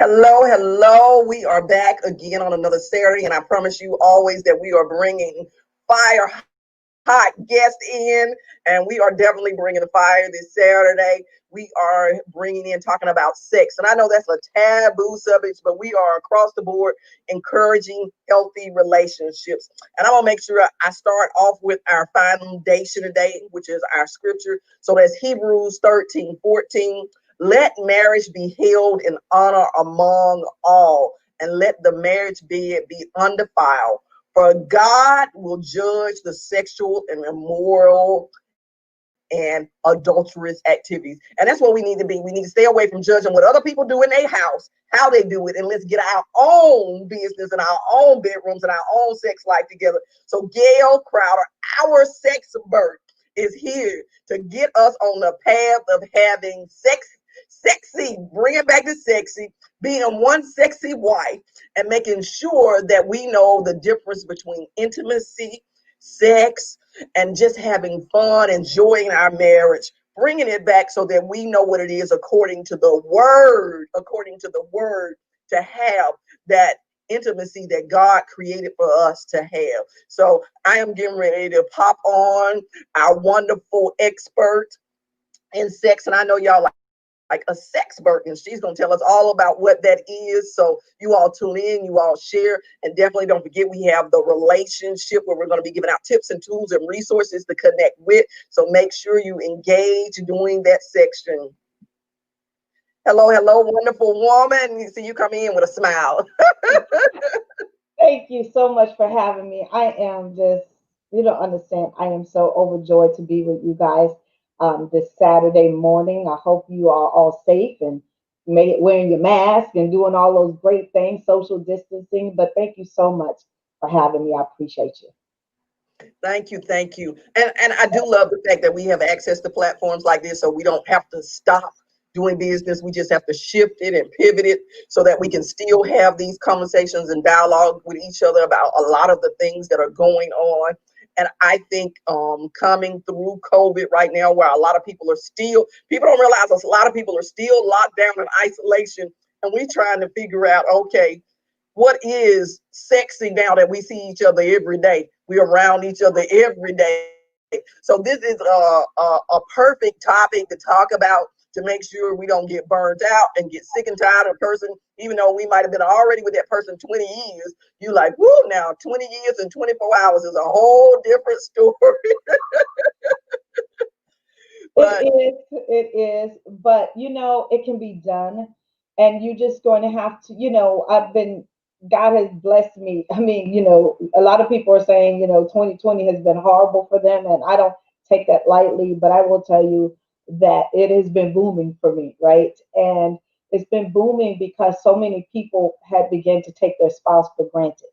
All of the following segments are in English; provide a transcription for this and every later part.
Hello, hello. We are back again on another Saturday, and I promise you always that we are bringing fire hot guests in, and we are definitely bringing the fire this Saturday. We are bringing in talking about sex, and I know that's a taboo subject, but we are across the board encouraging healthy relationships. And I'm gonna make sure I start off with our foundation today, which is our scripture. So that's Hebrews 13:14. Let marriage be held in honor among all, and let the marriage bed be undefiled. For God will judge the sexual and immoral and adulterous activities. And that's what we need to be. We need to stay away from judging what other people do in their house, how they do it, and let's get our own business and our own bedrooms and our own sex life together. So Gail Crowder, our sexpert, is here to get us on the path of having sexy, bringing back the sexy, being one sexy wife, and making sure that we know the difference between intimacy, sex, and just having fun, enjoying our marriage, bringing it back so that we know what it is according to the word, to have that intimacy that God created for us to have. So I am getting ready to pop on our wonderful expert in sex, and I know y'all like a sexpert, and she's going to tell us all about what that is. So you all tune in, you all share, and definitely don't forget we have the relationship where we're going to be giving out tips and tools and resources to connect with. So make sure you engage during that section. Hello, hello, wonderful woman. You see you come in with a smile. Thank you so much for having me. I am just, you don't understand. I am so overjoyed to be with you guys this Saturday morning. I hope you are all safe and wearing your mask and doing all those great things, social distancing. But thank you so much for having me. I appreciate you. Thank you, thank you. And I do love the fact that we have access to platforms like this so we don't have to stop doing business. We just have to shift it and pivot it so that we can still have these conversations and dialogue with each other about a lot of the things that are going on. And I think coming through COVID right now, where a lot of people don't realize a lot of people are still locked down in isolation, and we're trying to figure out, okay, what is sexy now that we see each other every day? We're around each other every day. So this is a perfect topic to talk about to make sure we don't get burned out and get sick and tired of a person, even though we might have been already with that person 20 years. You like, whoo, now 20 years and 24 hours is a whole different story. It But it is, but it can be done, and you're just going to have to, God has blessed me. I mean, a lot of people are saying, 2020 has been horrible for them, and I don't take that lightly, but I will tell you that it has been booming for me, right? And it's been booming because so many people had begun to take their spouse for granted.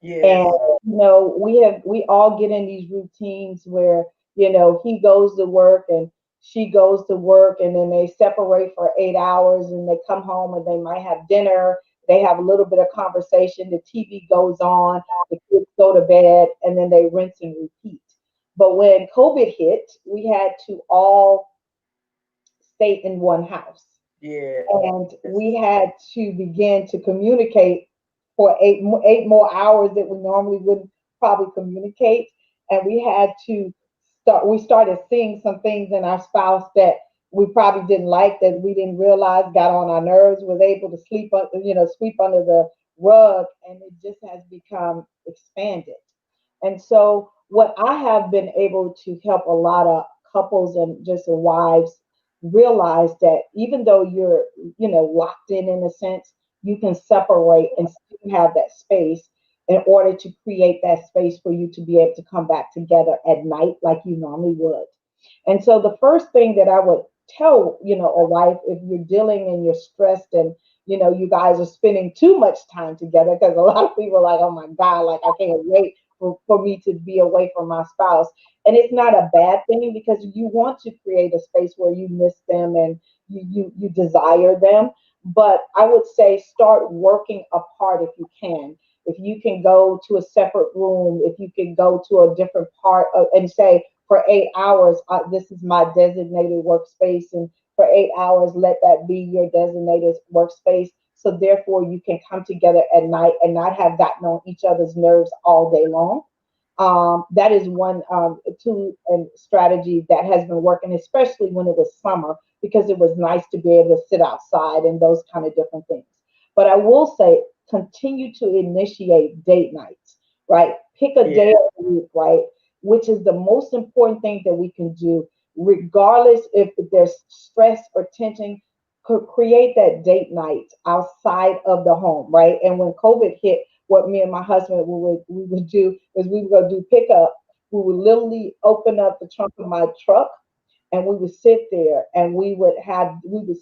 And yes, we all get in these routines where he goes to work and she goes to work, and then they separate for 8 hours and they come home and they might have dinner. They have a little bit of conversation. The TV goes on. The kids go to bed, and then they rinse and repeat. But when COVID hit, we had to all stay in one house, yes, and we had to begin to communicate for eight more hours that we normally wouldn't probably communicate, and we started seeing some things in our spouse that we probably didn't like, that we didn't realize got on our nerves, was able to sweep under the rug, and it just has become expanded. And so what I have been able to help a lot of couples and just wives realize that even though you're, locked in a sense, you can separate and still have that space in order to create that space for you to be able to come back together at night like you normally would. And so the first thing that I would tell, a wife, if you're dealing and you're stressed and you guys are spending too much time together, because a lot of people are like, oh my God, like I can't wait for me to be away from my spouse. And it's not a bad thing, because you want to create a space where you miss them and you desire them. But I would say start working apart if you can. If you can go to a separate room, if you can go to a different part and say, for 8 hours, this is my designated workspace, and for 8 hours, let that be your designated workspace. So therefore, you can come together at night and not have gotten on each other's nerves all day long. That is one tool and strategy that has been working, especially when it was summer, because it was nice to be able to sit outside and those kind of different things. But I will say, continue to initiate date nights, right? Pick a Yeah. day of the week, right? Which is the most important thing that we can do, regardless if there's stress or tension. Create that date night outside of the home, right? And when COVID hit, what me and my husband we would do is we would go do pickup. We would literally open up the trunk of my truck and we would sit there and we would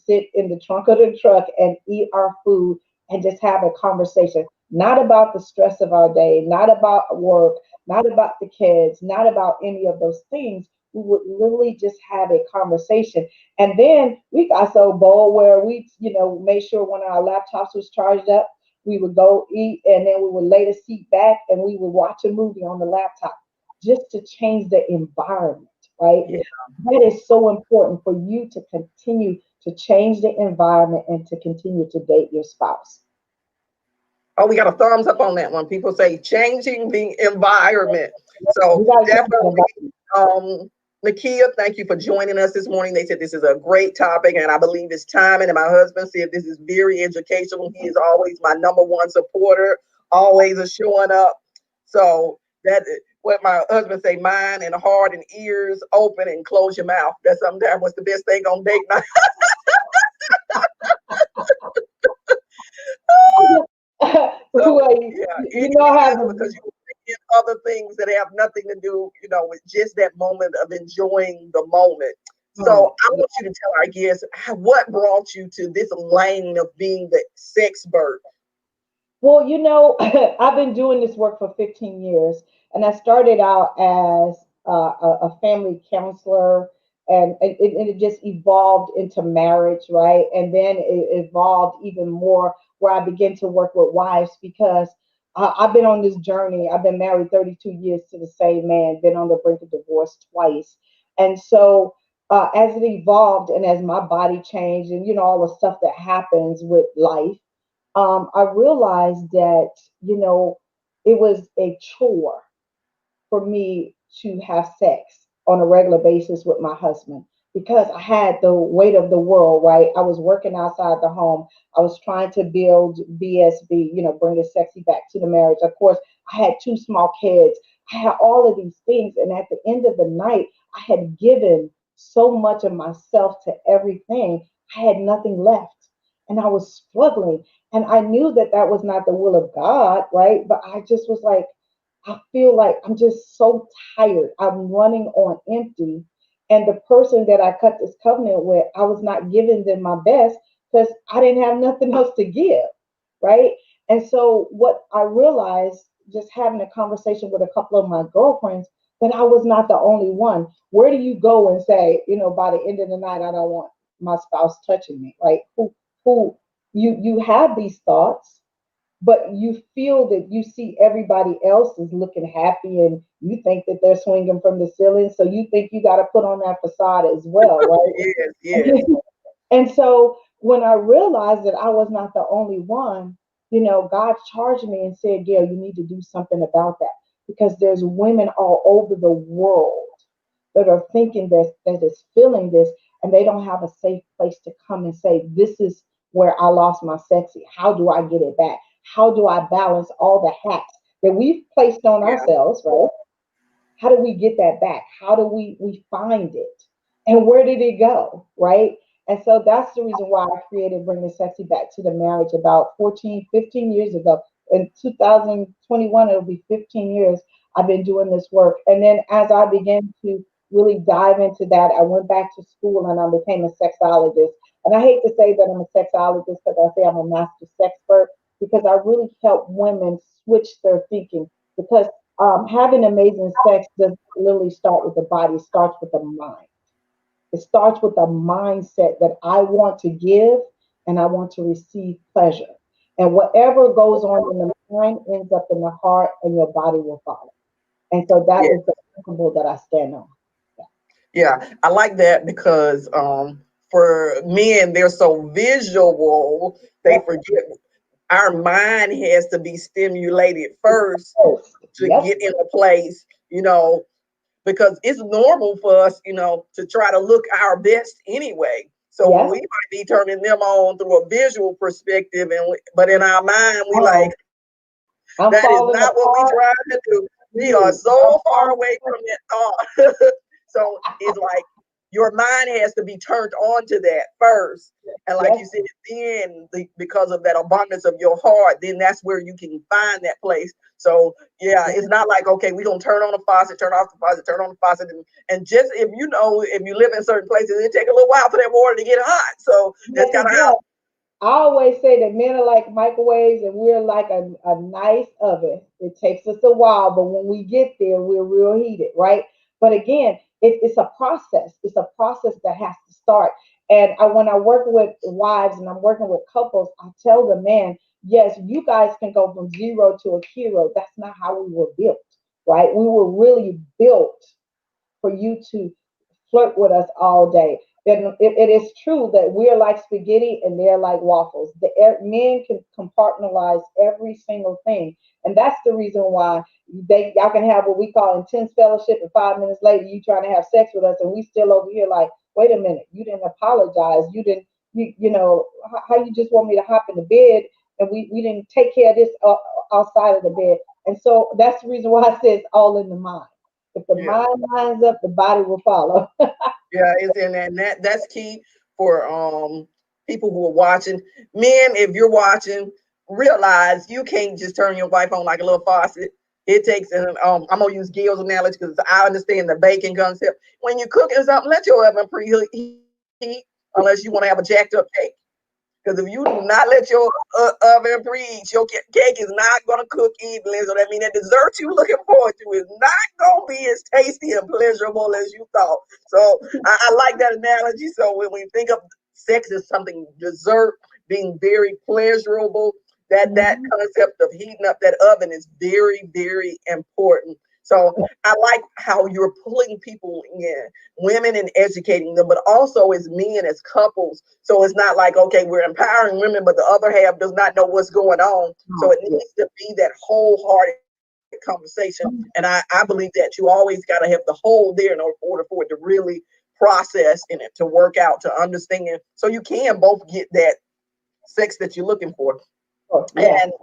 sit in the trunk of the truck and eat our food and just have a conversation, not about the stress of our day, not about work, not about the kids, not about any of those things. We would literally just have a conversation. And then we got so bold where we, made sure when our laptops was charged up, we would go eat and then we would lay the seat back and we would watch a movie on the laptop just to change the environment, right? Yeah. That is so important for you to continue to change the environment and to continue to date your spouse. Oh, we got a thumbs up on that one. People say changing the environment. So You got to change the definitely, environment. Nakia, thank you for joining us this morning. They said this is a great topic, and I believe it's timing. And my husband said this is very educational. He is always my number one supporter, always is showing up. So that what my husband say, mind and heart and ears open and close your mouth. That's sometimes what's the best thing on date night. So Well, yeah, you it know how is because you in other things that have nothing to do, with just that moment of enjoying the moment. So I want you to tell our guests what brought you to this lane of being the sexpert. Well, I've been doing this work for 15 years, and I started out as a family counselor, and it just evolved into marriage, right? And then it evolved even more where I began to work with wives because I've been on this journey. I've been married 32 years to the same man, been on the brink of divorce twice. And so, as it evolved and as my body changed, and all the stuff that happens with life, I realized that, it was a chore for me to have sex on a regular basis with my husband because I had the weight of the world, right? I was working outside the home. I was trying to build BSB, bring the sexy back to the marriage. Of course, I had two small kids. I had all of these things. And at the end of the night, I had given so much of myself to everything. I had nothing left. And I was struggling. And I knew that that was not the will of God, right? But I just was like, I feel like I'm just so tired. I'm running on empty. And the person that I cut this covenant with, I was not giving them my best because I didn't have nothing else to give. Right. And so what I realized just having a conversation with a couple of my girlfriends that I was not the only one. Where do you go and say, by the end of the night, I don't want my spouse touching me, right? Who you have these thoughts, but you feel that you see everybody else is looking happy and you think that they're swinging from the ceiling. So you think you got to put on that facade as well, Yes, yes, right? And so when I realized that I was not the only one, God charged me and said, Gail, you need to do something about that because there's women all over the world that are thinking this, that is feeling this, and they don't have a safe place to come and say, this is where I lost my sexy. How do I get it back? How do I balance all the hats that we've placed on yeah, ourselves, right? How do we get that back? How do we find it? And where did it go? Right. And so that's the reason why I created Bring the Sexy Back to the Marriage about 14, 15 years ago. In 2021, it'll be 15 years I've been doing this work. And then as I began to really dive into that, I went back to school and I became a sexologist. And I hate to say that I'm a sexologist because I say I'm a master sexpert because I really help women switch their thinking because having amazing sex doesn't literally start with the body, it starts with the mind. It starts with the mindset that I want to give and I want to receive pleasure. And whatever goes on in the mind ends up in the heart and your body will follow. And so that yeah. is the principle that I stand on. Yeah, I like that because for men, they're so visual, they Yep. forget our mind has to be stimulated first First. to Yep. get in a place, because it's normal for us, to try to look our best anyway. So Yes. we might be turning them on through a visual perspective, but in our mind, we like, Oh, that is I'm not what falling we trying apart. to do. We are Dude, so I'm far falling away from apart. that thought. So it's like your mind has to be turned on to that first. And like Yes. you said, then because of that abundance of your heart, then that's where you can find that place. So yeah, Yes. it's not like, okay, we're gonna turn on the faucet, turn off the faucet, turn on the faucet, and just if you live in certain places, it take a little while for that water to get hot. So Yes, that's kind it of how. does. I always say that men are like microwaves and we're like a nice oven. It takes us a while, but when we get there, we're real heated, right? But again, it's a process. It's a process that has to start. And when I work with wives and I'm working with couples, I tell the man, yes, you guys can go from zero to a hero. That's not how we were built, right? We were really built for you to flirt with us all day. It is true that we're like spaghetti and they're like waffles. Men can compartmentalize every single thing, and that's the reason why y'all can have what we call intense fellowship, and 5 minutes later you trying to have sex with us, and we still over here like, wait a minute, you didn't apologize, you didn't, how you just want me to hop in the bed, and we didn't take care of this outside of the bed, and so that's the reason why I say it's all in the mind. If the Yeah. mind lines up, the body will follow. Yeah, it's in that, and that's key for people who are watching. Men, if you're watching, realize you can't just turn your wife on like a little faucet. It takes, and I'm gonna use Gil's analogy because I understand the baking concept. When you're cooking something, let your oven preheat, unless you want to have a jacked up cake. Because if you do not let your oven preheat, your cake is not going to cook evenly. So that means that dessert you looking forward to is not going to be as tasty and pleasurable as you thought. So I like that analogy. So when we think of sex as something dessert being very pleasurable, that Mhm. concept of heating up that oven is very, very important. So I like how you're pulling people in, women, and educating them, but also as men, as couples. So it's not like, okay, we're empowering women, but the other half does not know what's going on. So Oh, it yeah. needs to be that wholehearted conversation. And I believe that you always got to have the whole there in order for it to really process in it, to work out, to understand. So you can both get that sex that you're looking for. Oh, yes. And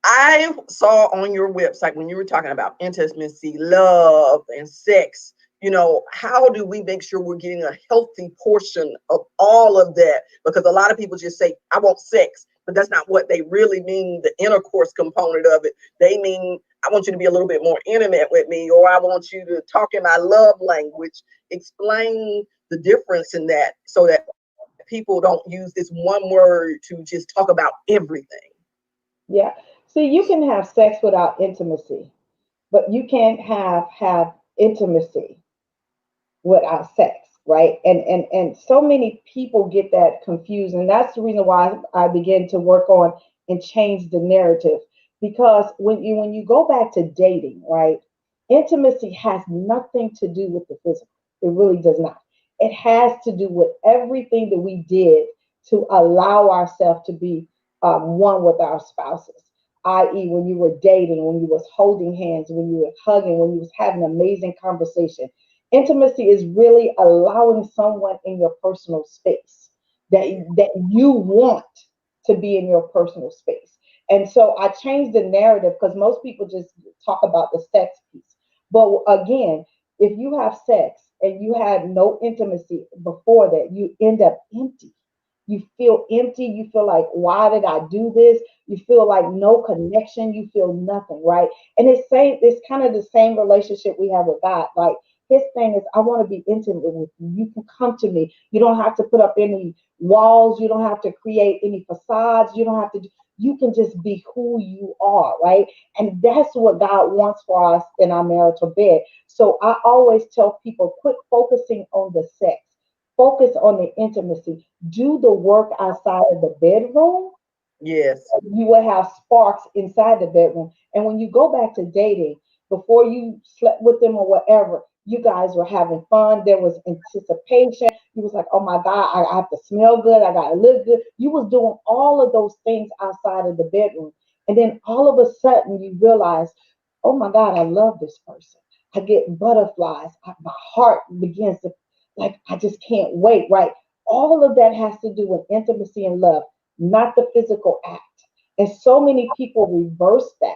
I saw on your website when you were talking about intimacy, love, and sex, how do we make sure we're getting a healthy portion of all of that? Because a lot of people just say, I want sex, but that's not what they really mean, the intercourse component of it. They mean, I want you to be a little bit more intimate with me, or I want you to talk in my love language. Explain the difference in that so that people don't use this one word to just talk about everything. Yeah. See, you can have sex without intimacy, but you can't have intimacy without sex, right? And so many people get that confused, and that's the reason why I began to work on and change the narrative. Because when you go back to dating, right, intimacy has nothing to do with the physical. It really does not. It has to do with everything that we did to allow ourselves to be one with our spouses, i.e., when you were dating, when you was holding hands, when you were hugging, when you was having amazing conversation. Intimacy is really allowing someone in your personal space that you want to be in your personal space. And so I changed the narrative because most people just talk about the sex piece. But again, if you have sex and you had no intimacy before that, you end up empty. You feel empty. You feel like, why did I do this? You feel like no connection. You feel nothing, right? And it's kind of the same relationship we have with God. Like his thing is, I want to be intimate with you. You can come to me. You don't have to put up any walls. You don't have to create any facades. You don't have to. You can just be who you are, right? And that's what God wants for us in our marital bed. So I always tell people, quit focusing on the sex. Focus on the intimacy. Do the work outside of the bedroom. Yes. You will have sparks inside the bedroom. And when you go back to dating, before you slept with them or whatever, You guys were having fun. There was anticipation. You was like, oh my God, I have to smell good. I got to look good. You was doing all of those things outside of the bedroom. And then all of a sudden you realize, oh my God, I love this person. I get butterflies. My heart begins to, like, I just can't wait, right? All of that has to do with intimacy and love, not the physical act. And so many people reverse that.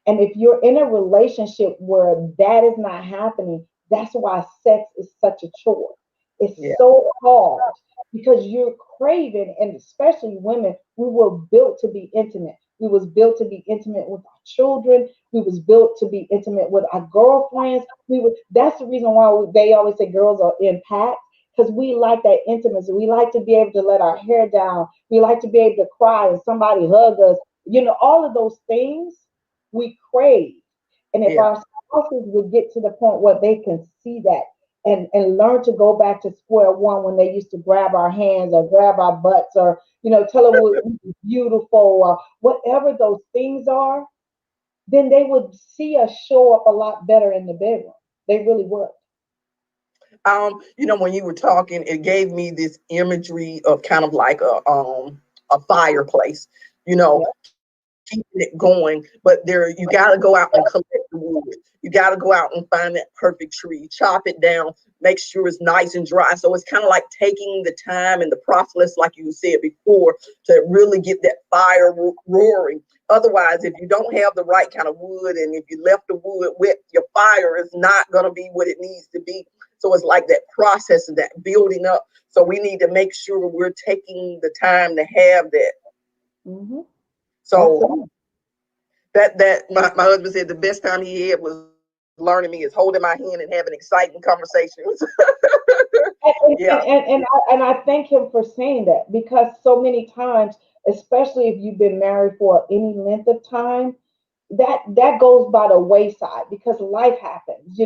And if you're in a relationship where that is not happening, that's why sex is such a chore. It's Yeah. so hard because you're craving, and especially women, we were built to be intimate. We was built to be intimate with our children. We was built to be intimate with our girlfriends. That's the reason why they always say girls are impact, because we like that intimacy. We like to be able to let our hair down. We like to be able to cry and somebody hug us. All of those things we crave. And if Yeah. our spouses would get to the point where they can see that and learn to go back to square one when they used to grab our hands or grab our butts or, tell them we're beautiful or whatever those things are, then they would see us show up a lot better in the bedroom. They really would. When you were talking, it gave me this imagery of kind of like a fireplace, Yeah. keeping it going. But there you gotta go out and collect the wood. You gotta go out and find that perfect tree, chop it down, make sure it's nice and dry. So it's kind of like taking the time and the process, like you said before, to really get that fire roaring. Otherwise, if you don't have the right kind of wood and if you left the wood wet, your fire is not going to be what it needs to be. So it's like that process and that building up. So we need to make sure we're taking the time to have that. Hmm. So Absolutely. that my husband said the best time he had was learning me, is holding my hand and having exciting conversations. And, Yeah, and, and, and, I thank him for saying that, because so many times, especially if you've been married for any length of time, that goes by the wayside because life happens.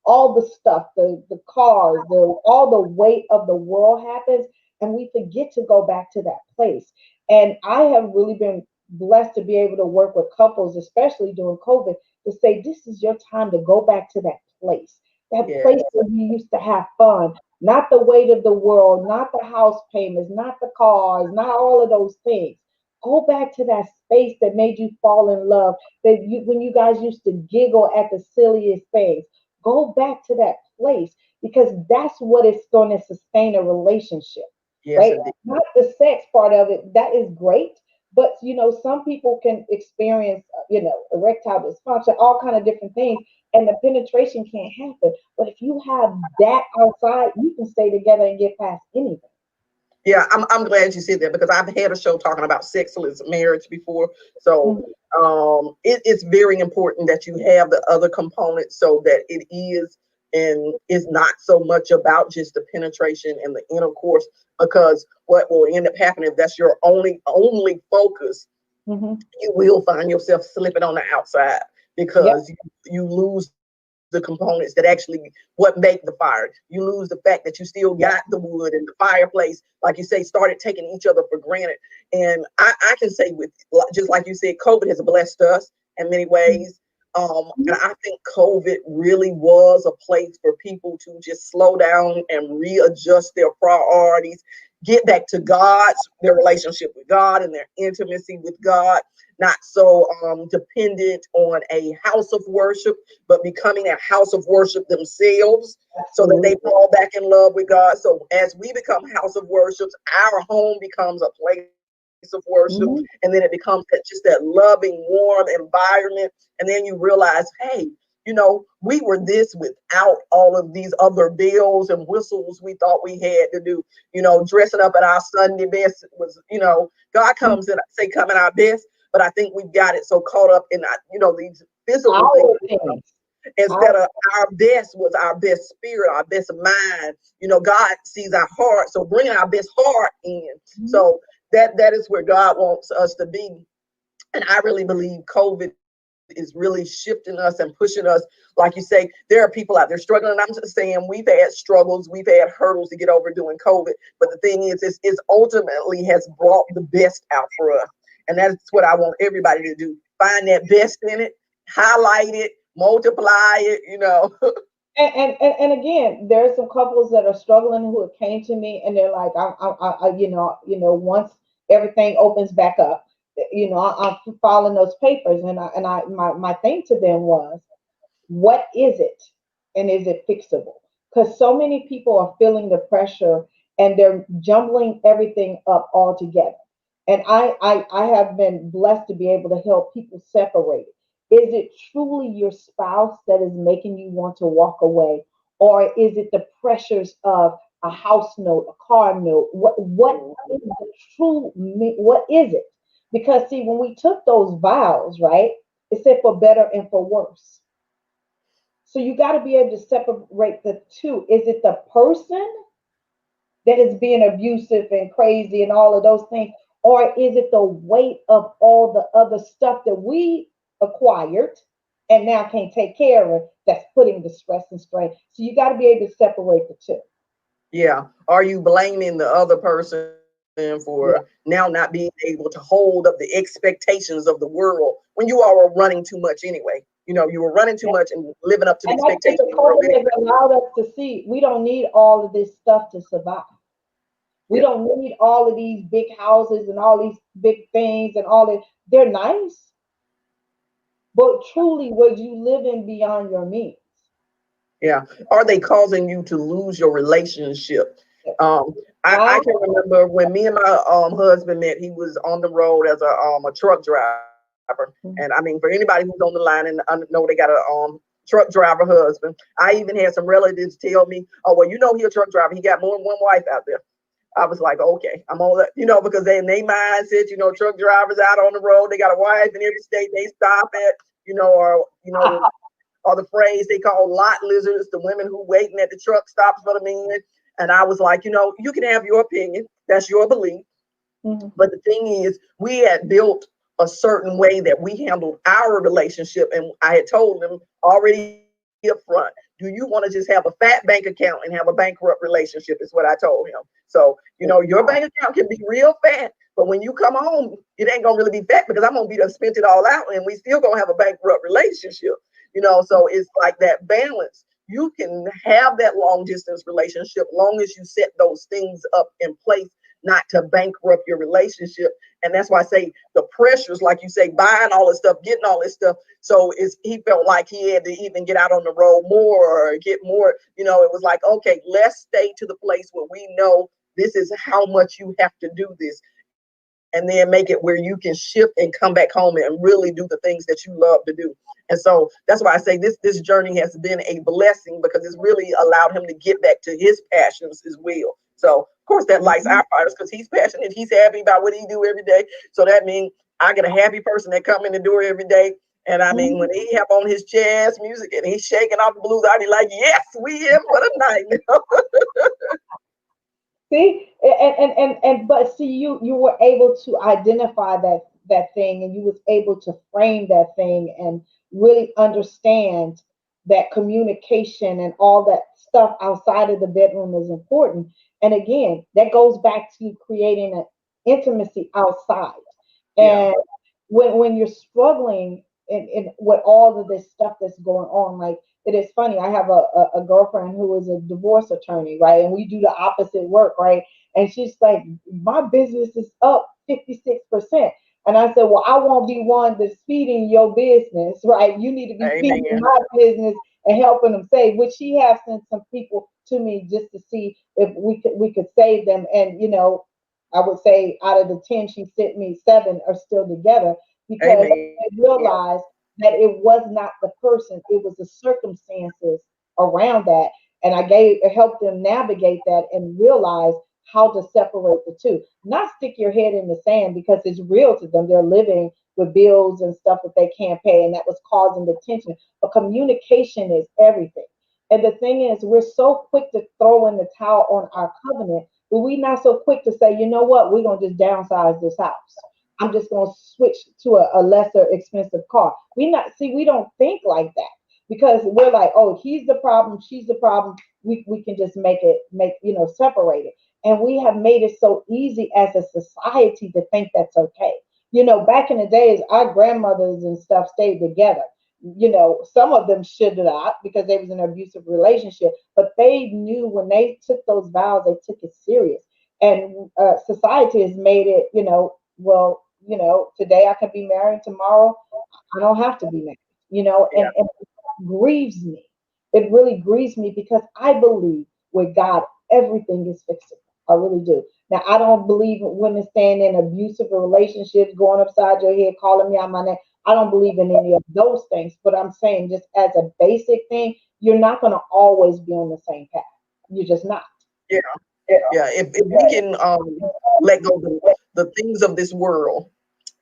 All the stuff, the cars, the all the weight of the world happens, and we forget to go back to that place. And I have really been blessed to be able to work with couples, especially during COVID, to say this is your time to go back to that yeah, place where you used to have fun, not the weight of the world, not the house payments, not the cars, not all of those things. Go back to that space that made you fall in love, that when you guys used to giggle at the silliest things. Go back to that place, because that's what is going to sustain a relationship, yes, right? indeed. Not the sex part of it. That is great. But some people can experience, erectile dysfunction, all kind of different things, and the penetration can't happen. But if you have that outside, you can stay together and get past anything. Yeah, I'm glad you said that because I've had a show talking about sexless marriage before. So Mhm. it's very important that you have the other components so that it is and is not so much about just the penetration and the intercourse. Because what will end up happening if that's your only focus, Mhm. you will find yourself slipping on the outside Yep. because you lose the components that actually what make the fire. You lose the fact that you still got the wood and the fireplace, like you say, started taking each other for granted. And I can say with just like you said, COVID has blessed us in many ways. And I think COVID really was a place for people to just slow down and readjust their priorities, get back to their relationship with God and their intimacy with God, not so dependent on a house of worship, but becoming a house of worship themselves so that they Absolutely. fall back in love with God. So as we become house of worship, our home becomes a place of worship, and then it Mhm. becomes just that loving, warm environment. And then you realize, hey, we were this without all of these other bells and whistles we thought we had to do. Dressing up at our Sunday best was, God comes in, say, come in our best. But I think we've got it so caught up in, these physical things Our things. instead Our, of our best was our best spirit, our best mind. God sees our heart, so bringing our best heart in. Mhm. So that is where God wants us to be. And I really believe COVID is really shifting us and pushing us. Like you say, there are people out there struggling. And I'm just saying we've had struggles, we've had hurdles to get over during COVID. But the thing is ultimately has brought the best out for us. And that's what I want everybody to do. Find that best in it, highlight it, multiply it. And again, there are some couples that are struggling who have came to me and they're like, once everything opens back up, I'm filing those papers, my thing to them was, what is it, and is it fixable? Because so many people are feeling the pressure and they're jumbling everything up all together. And I have been blessed to be able to help people separate it. Is it truly your spouse that is making you want to walk away, or is it the pressures of a house note, a car note? What is the what is it? Because see, when we took those vows, right, it said for better and for worse. So you got to be able to separate the two. Is it the person that is being abusive and crazy and all of those things? Or is it the weight of all the other stuff that we acquired and now can't take care of that's putting the stress and strain? So you got to be able to separate the two. Yeah. Are you blaming the other person for now Yeah. not being able to hold up the expectations of the world when you all were running too much anyway? You were running too Yeah. much and living up to the And I expectations think of the the world COVID has anyway. allowed us to see we don't need all of this stuff to survive. We Yeah. don't need all of these big houses and all these big things and all that. They're nice, but truly, was you living beyond your means? Yeah. Are they causing you to lose your relationship? Um, I I, can remember when me and my husband met, he was on the road as a truck driver. And I mean, for anybody who's on the line and know they got a truck driver husband, I even had some relatives tell me, oh, well, he a truck driver. He got more than one wife out there. I was like, okay, I'm on that, because they in their mindset, truck drivers out on the road, they got a wife in every state they stop at, or the phrase they call lot lizards, the women who waiting at the truck stops for the men. And I was like, you can have your opinion. That's your belief. mhm. But the thing is, we had built a certain way that we handled our relationship. And I had told them already up front, do you want to just have a fat bank account and have a bankrupt relationship? Is what I told him. So, your bank account can be real fat, but when you come home, it ain't gonna really be fat because I'm gonna be done spent it all out and we still gonna have a bankrupt relationship. So it's like that balance. You can have that long distance relationship long as you set those things up in place, not to bankrupt your relationship. And that's why I say the pressures, like you say, buying all this stuff, getting all this stuff. So he felt like he had to even get out on the road more or get more. It was like, okay, let's stay to the place where we know this is how much you have to do this, and then make it where you can shift and come back home and really do the things that you love to do. And so that's why I say this journey has been a blessing because it's really allowed him to get back to his passions as well. So of course that lights our fires because he's passionate, he's happy about what he do every day. So that means I get a happy person that come in the door every day. And I mean, when Mhm. he have on his jazz music and he's shaking off the blues, I'd be like, yes, we in for the night. See, but see, you were able to identify that thing, and you was able to frame that thing and really understand that communication and all that stuff outside of the bedroom is important. And again, that goes back to creating an intimacy outside. Yeah. And when you're struggling in with all of this stuff that's going on, like it is funny. I have a girlfriend who is a divorce attorney, right? And we do the opposite work, right? And she's like, my business is up 56%. And I said, well, I won't be one that's feeding your business, right? You need to be feeding Amen. my business and helping them save, which she has sent some people to me just to see if we could save them. And I would say out of the 10 she sent me, 7 are still together because Amen. they Yeah. realized that it was not the person, it was the circumstances around that. And I helped them navigate that and realize how to separate the two. Not stick your head in the sand because it's real to them. They're living with bills and stuff that they can't pay, and that was causing the tension. But communication is everything. And the thing is, we're so quick to throw in the towel on our covenant, but we're not so quick to say, you know what, we're gonna just downsize this house. I'm just going to switch to a lesser expensive car. We don't think like that because we're like, oh, he's the problem, she's the problem. We can just separate it. And we have made it so easy as a society to think that's okay. Back in the days, our grandmothers and stuff stayed together. some of them should not because they was in an abusive relationship, but they knew when they took those vows, they took it serious. And society has made it, well, today I could be married, tomorrow I don't have to be married, Yeah. and it grieves me. It really grieves me because I believe with God, everything is fixable. I really do. Now, I don't believe in women staying in abusive relationships, going upside your head, calling me out my name. I don't believe in any of those things. But I'm saying, just as a basic thing, you're not going to always be on the same path. You're just not. Yeah. Yeah. If we can let go the things of this world,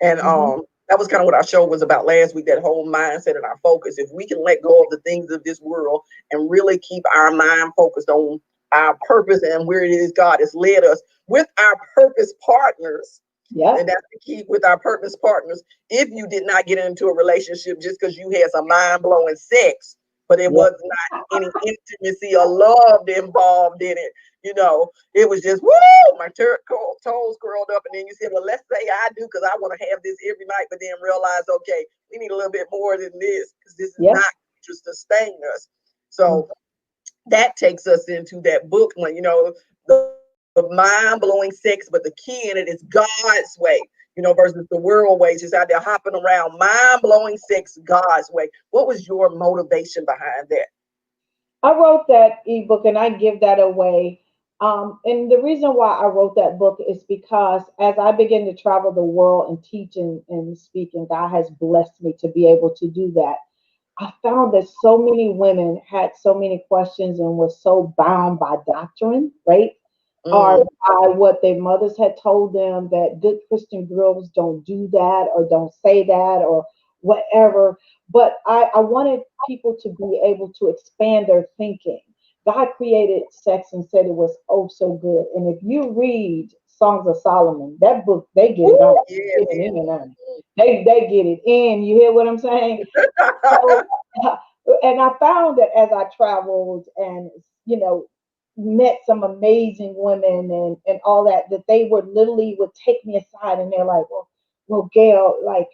and Hmm. that was kind of what our show was about last week, that whole mindset and our focus. If we can let go of the things of this world and really keep our mind focused on our purpose and where it is God has led us with our purpose partners, and Yep. that's the key with our purpose partners. If you did not get into a relationship just because you had some mind blowing sex, but it Yep. was not any intimacy or love involved in it, it was just woo, my toes curled up. And then you said, well, let's say I do because I want to have this every night, but then realize, okay, we need a little bit more than this because this is Yep. not to sustain us. So that takes us into that book when the mind blowing sex, but the key in it is God's way, versus the world way, just out there hopping around. Mind blowing sex God's way. What was your motivation behind that? I wrote that ebook and I give that away. And the reason why I wrote that book is because as I begin to travel the world and teach and speak, and God has blessed me to be able to do that, I found that so many women had so many questions and were so bound by doctrine, right? Or Mm, by what their mothers had told them that good Christian girls don't do that or don't say that or whatever. But I wanted people to be able to expand their thinking. God created sex and said it was oh so good. And if you read Songs of Solomon, that book, they get it on. woo, Get yes. it in and on. They get it in. You hear what I'm saying? So, and I found that as I traveled and met some amazing women and all that they would literally would take me aside and they're like, well, Gail, like,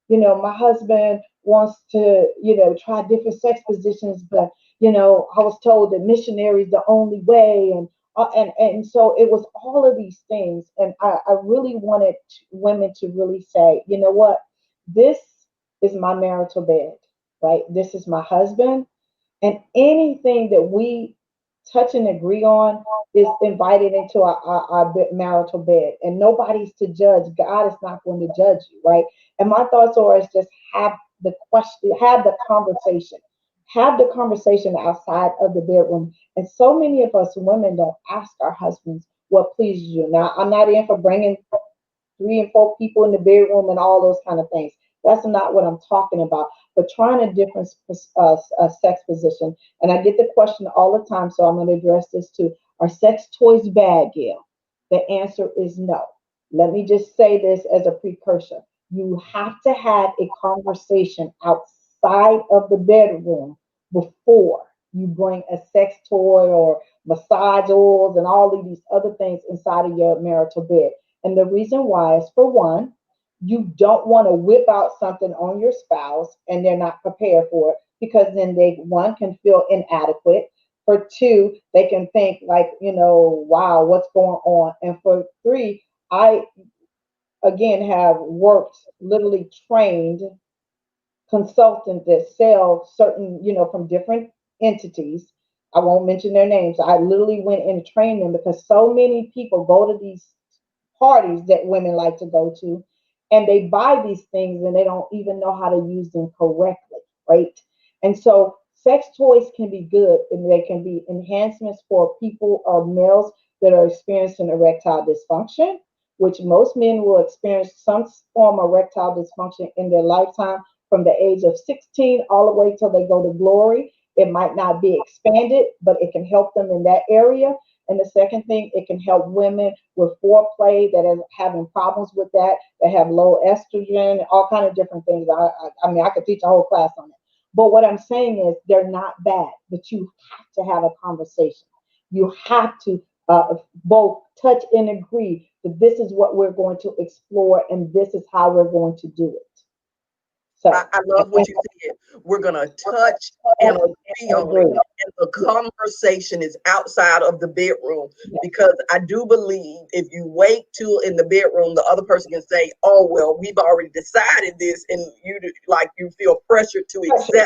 my husband wants to, try different sex positions, but I was told that missionary is the only way, and so it was all of these things, and I really wanted women to really say, you know what, this is my marital bed, right? This is my husband, and anything that we touch and agree on is invited into our marital bed. And nobody's to judge. God is not going to judge you, right? And my thoughts are is just have the question, have the conversation. Have the conversation outside of the bedroom. And so many of us women don't ask our husbands what pleases you. Now, I'm not in for bringing three and four people in the bedroom and all those kind of things. That's not what I'm talking about. But trying a different sex position. And I get the question all the time, so I'm going to address this too. Are sex toys bad, Gail? The answer is no. Let me just say this as a precursor. You have to have a conversation outside of the bedroom before you bring a sex toy or massage oils and all of these other things inside of your marital bed. And the reason why is for one, you don't want to whip out something on your spouse and they're not prepared for it because then they, one, can feel inadequate. For two, they can think like, wow, what's going on? And for three, I again have worked, literally trained consultants that sell certain, from different entities. I won't mention their names. I literally went and trained them because so many people go to these parties that women like to go to and they buy these things and they don't even know how to use them correctly, right? And so sex toys can be good and they can be enhancements for people or males that are experiencing erectile dysfunction, which most men will experience some form of erectile dysfunction in their lifetime from the age of 16 all the way till they go to glory. It might not be expanded, but it can help them in that area. And the second thing, it can help women with foreplay that are having problems with that have low estrogen, all kind of different things. I mean, I could teach a whole class on it. But what I'm saying is they're not bad, but you have to have a conversation. You have to both touch and agree that this is what we're going to explore and this is how we're going to do it. So I I love what think you said. We're going to touch and agree I on it. agree. And the conversation is outside of the bedroom Yes, because I do believe if you wait till in the bedroom, the other person can say, "Oh, well, we've already decided this," and like you feel pressured pressure. to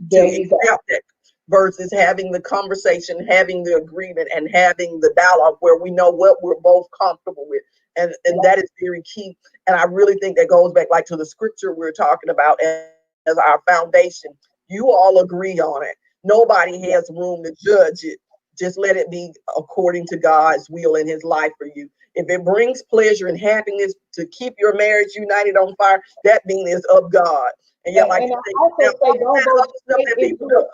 There you go. accept it versus having the conversation, having the agreement, and having the dialogue where we know what we're both comfortable with. And Yep. that is very key. And I really think that goes back like to the scripture we're talking about as our foundation. You all agree on it. Nobody has Yep. room to judge it. Just let it be according to God's will in his life for you. If it brings pleasure and happiness to keep your marriage united on fire, that being is of God. And yet, like And you I say, now also say all don't that go other stuff straight that people into it.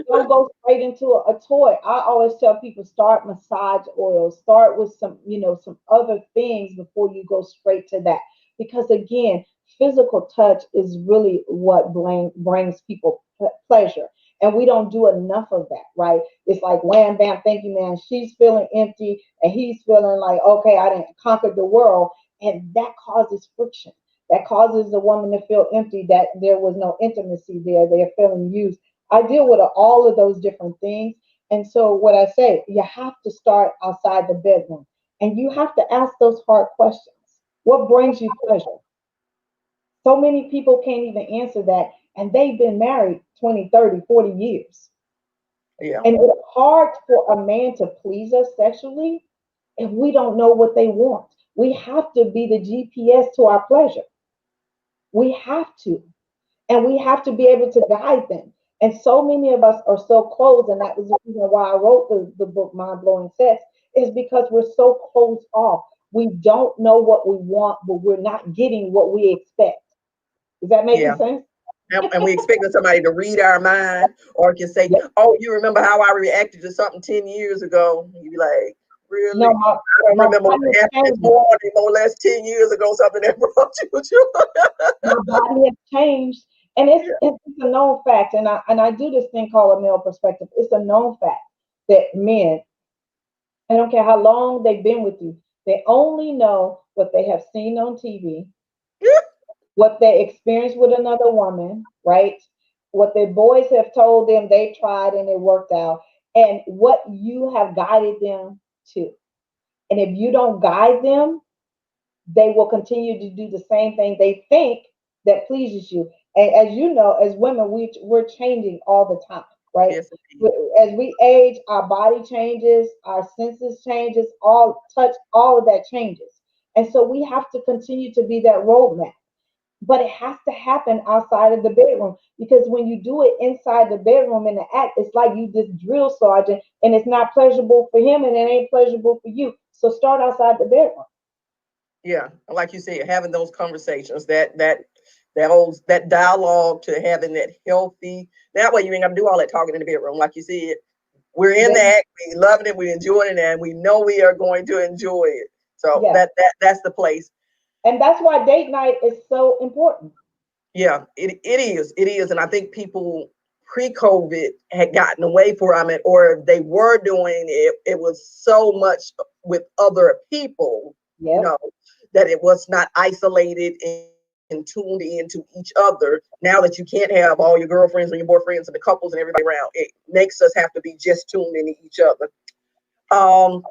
Don't go straight into a toy. I always tell people start massage oil, start with some, some other things before you go straight to that. Because again, physical touch is really what brings people pleasure. And we don't do enough of that, right? It's like wham bam, thank you, man. She's feeling empty and he's feeling like, okay, I didn't conquer the world. And that causes friction. That causes the woman to feel empty, that there was no intimacy there. They're feeling used. I deal with all of those different things. And so, what I say, you have to start outside the bedroom and you have to ask those hard questions. What brings you pleasure? So many people can't even answer that, and they've been married 20, 30, 40 years. yeah, And it's hard for a man to please us sexually if we don't know what they want. We have to be the GPS to our pleasure. We have to. And we have to be able to guide them. And so many of us are so closed, and that was the reason why I wrote the book Mind Blowing Sex, is because we're so closed off. We don't know what we want, but we're not getting what we expect. Is that making yeah. sense? And we expecting somebody to read our mind or can say, Yep. "Oh, you remember how I reacted to something 10 years ago?" You be like, "Really? No, I don't my remember what body is happened this changing. morning, no less 10 years ago. Something that brought you joy." My body has changed. And it's a known fact. And I do this thing called a male perspective. It's a known fact that men, I don't care how long they've been with you, they only know what they have seen on TV, Yeah, what they experienced with another woman, right? What their boys have told them they tried and it worked out, and what you have guided them to. And if you don't guide them, they will continue to do the same thing they think that pleases you. And as you know, as women, we're changing all the time, right? yes, indeed. As we age, our body changes, our senses changes, all touch, all of that changes. And so we have to continue to be that roadmap. But it has to happen outside of the bedroom, because when you do it inside the bedroom in the act, it's like you just drill sergeant, and it's not pleasurable for him and it ain't pleasurable for you. So start outside the bedroom. Yeah, like you said, having those conversations, that dialogue to having that healthy. That way, you ain't got to do all that talking in the bedroom. Like you said, we're in the That, act, we loving it, we enjoying it, and we know we are going to enjoy it. So yes. that's the place. And that's why date night is so important. Yeah, it is, and I think people pre-COVID had gotten away from it, or if they were doing it, it was so much with other people, you Yep. know, that it was not isolated and tuned into each other. Now that you can't have all your girlfriends and your boyfriends and the couples and everybody around, it makes us have to be just tuned into each other. Um,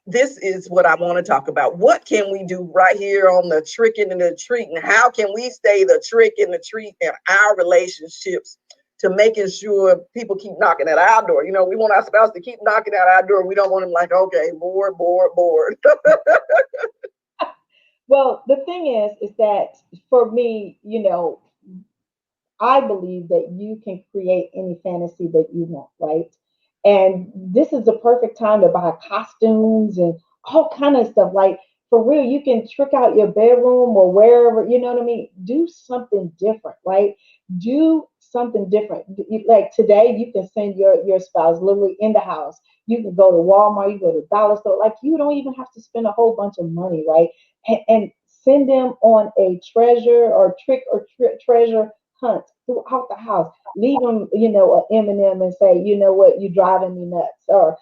this is what I want to talk about. What can we do right here on the tricking and the treat, and how can we stay the trick and the treat in our relationships to making sure people keep knocking at our door? You know, we want our spouse to keep knocking at our door. We don't want them like, okay, bored, bored, bored. Well, the thing is that for me, I believe that you can create any fantasy that you want, right? And this is the perfect time to buy costumes and all kind of stuff. Like for real, you can trick out your bedroom or wherever, you know what I mean? Do something different, right? Do something different. Like today, you can send your spouse literally in the house. You can go to Walmart, you go to Dollar Store. Like you don't even have to spend a whole bunch of money, right? And send them on a treasure or trick or treasure hunt throughout the house. Leave them, an M&M and say, you know what, you driving me nuts, or